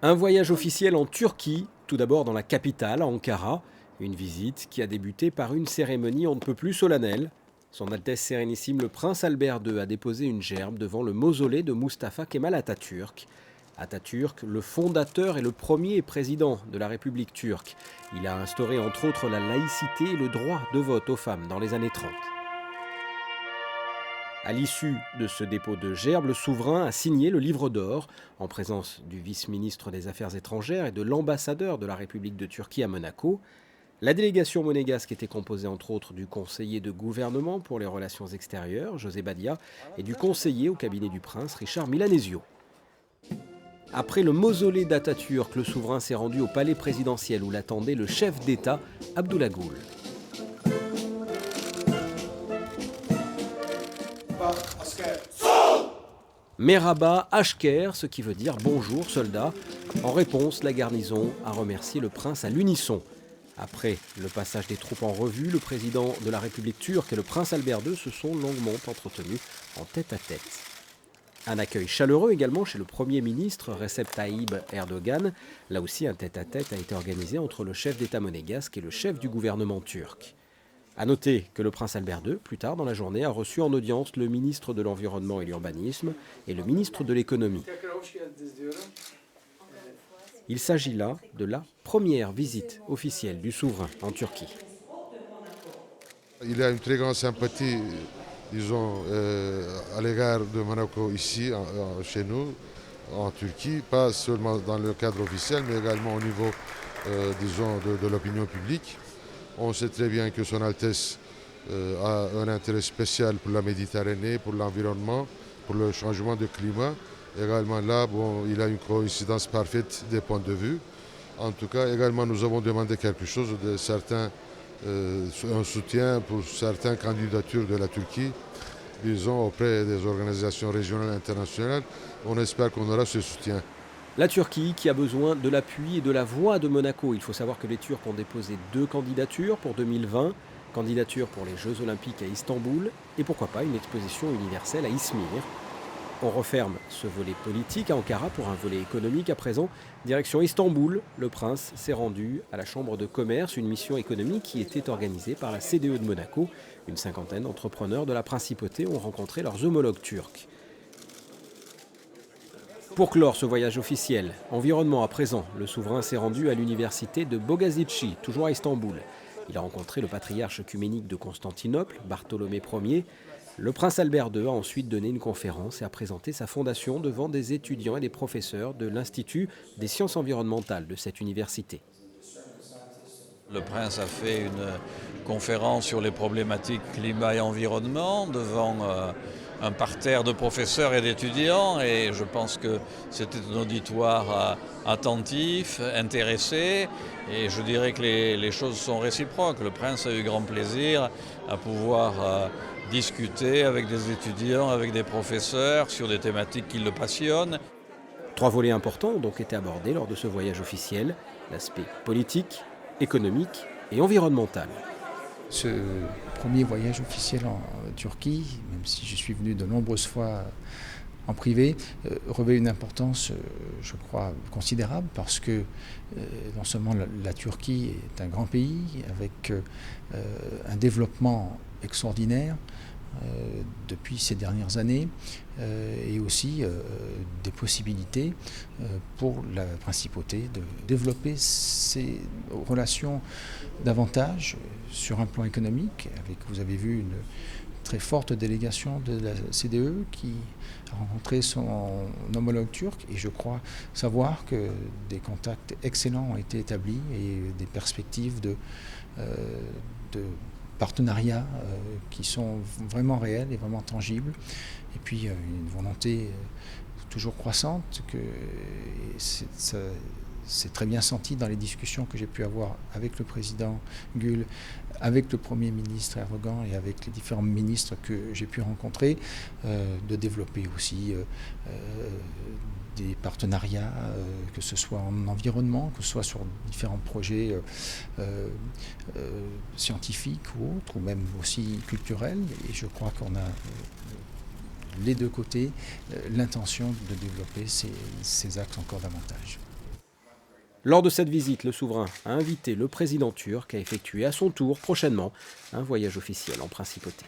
Un voyage officiel en Turquie, tout d'abord dans la capitale, à Ankara. Une visite qui a débuté par une cérémonie on ne peut plus solennelle. Son Altesse Sérénissime le Prince Albert II a déposé une gerbe devant le mausolée de Mustafa Kemal Atatürk. Atatürk, le fondateur et le premier président de la République turque. Il a instauré entre autres la laïcité et le droit de vote aux femmes dans les années 30. À l'issue de ce dépôt de gerbe, le souverain a signé le livre d'or en présence du vice-ministre des Affaires étrangères et de l'ambassadeur de la République de Turquie à Monaco. La délégation monégasque était composée entre autres du conseiller de gouvernement pour les relations extérieures, José Badia, et du conseiller au cabinet du prince, Richard Milanesio. Après le mausolée d'Atatürk, le souverain s'est rendu au palais présidentiel où l'attendait le chef d'État, Abdullah Gül. Merhaba Asker, ce qui veut dire bonjour soldats. En réponse, la garnison a remercié le prince à l'unisson. Après le passage des troupes en revue, le président de la République turque et le prince Albert II se sont longuement entretenus en tête-à-tête. Un accueil chaleureux également chez le Premier ministre Recep Tayyip Erdogan. Là aussi, un tête-à-tête a été organisé entre le chef d'État monégasque et le chef du gouvernement turc. A noter que le prince Albert II, plus tard dans la journée, a reçu en audience le ministre de l'Environnement et l'Urbanisme et le ministre de l'Économie. Il s'agit là de la première visite officielle du souverain en Turquie. Il y a une très grande sympathie, disons, à l'égard de Monaco ici, chez nous, en Turquie, pas seulement dans le cadre officiel, mais également au niveau, disons, de l'opinion publique. On sait très bien que Son Altesse a un intérêt spécial pour la Méditerranée, pour l'environnement, pour le changement de climat. Également là, bon, il a une coïncidence parfaite des points de vue. En tout cas, également, nous avons demandé quelque chose de certains, un soutien pour certaines candidatures de la Turquie, disons, auprès des organisations régionales et internationales. On espère qu'on aura ce soutien. La Turquie qui a besoin de l'appui et de la voix de Monaco. Il faut savoir que les Turcs ont déposé 2 candidatures pour 2020. Candidature pour les Jeux Olympiques à Istanbul et pourquoi pas une exposition universelle à Izmir. On referme ce volet politique à Ankara pour un volet économique à présent. Direction Istanbul, le prince s'est rendu à la Chambre de commerce, une mission économique qui était organisée par la CDE de Monaco. Une cinquantaine d'entrepreneurs de la principauté ont rencontré leurs homologues turcs. Pour clore ce voyage officiel, environnement à présent, le souverain s'est rendu à l'université de Bogazici, toujours à Istanbul. Il a rencontré le patriarche œcuménique de Constantinople, Bartholomé Ier. Le prince Albert II a ensuite donné une conférence et a présenté sa fondation devant des étudiants et des professeurs de l'Institut des sciences environnementales de cette université. Le prince a fait une conférence sur les problématiques climat et environnement devant un parterre de professeurs et d'étudiants et je pense que c'était un auditoire attentif, intéressé et je dirais que les choses sont réciproques. Le prince a eu grand plaisir à pouvoir discuter avec des étudiants, avec des professeurs sur des thématiques qui le passionnent. 3 volets importants ont donc été abordés lors de ce voyage officiel, l'aspect politique, économique et environnemental. Ce premier voyage officiel en Turquie, même si je suis venu de nombreuses fois en privé, revêt une importance, je crois, considérable parce que non seulement la Turquie est un grand pays avec un développement extraordinaire depuis ces dernières années et aussi des possibilités pour la principauté de développer ses relations davantage sur un plan économique. Vous avez vu une très forte délégation de la CDE qui a rencontré son homologue turc et je crois savoir que des contacts excellents ont été établis et des perspectives de partenariats qui sont vraiment réels et vraiment tangibles. Et puis une volonté toujours croissante que c'est très bien senti dans les discussions que j'ai pu avoir avec le président Gül, avec le Premier ministre Erdogan et avec les différents ministres que j'ai pu rencontrer, de développer aussi des partenariats, que ce soit en environnement, que ce soit sur différents projets scientifiques ou autres, ou même aussi culturels. Et je crois qu'on a les deux côtés l'intention de développer ces axes encore davantage. Lors de cette visite, le souverain a invité le président turc à effectuer à son tour prochainement un voyage officiel en principauté.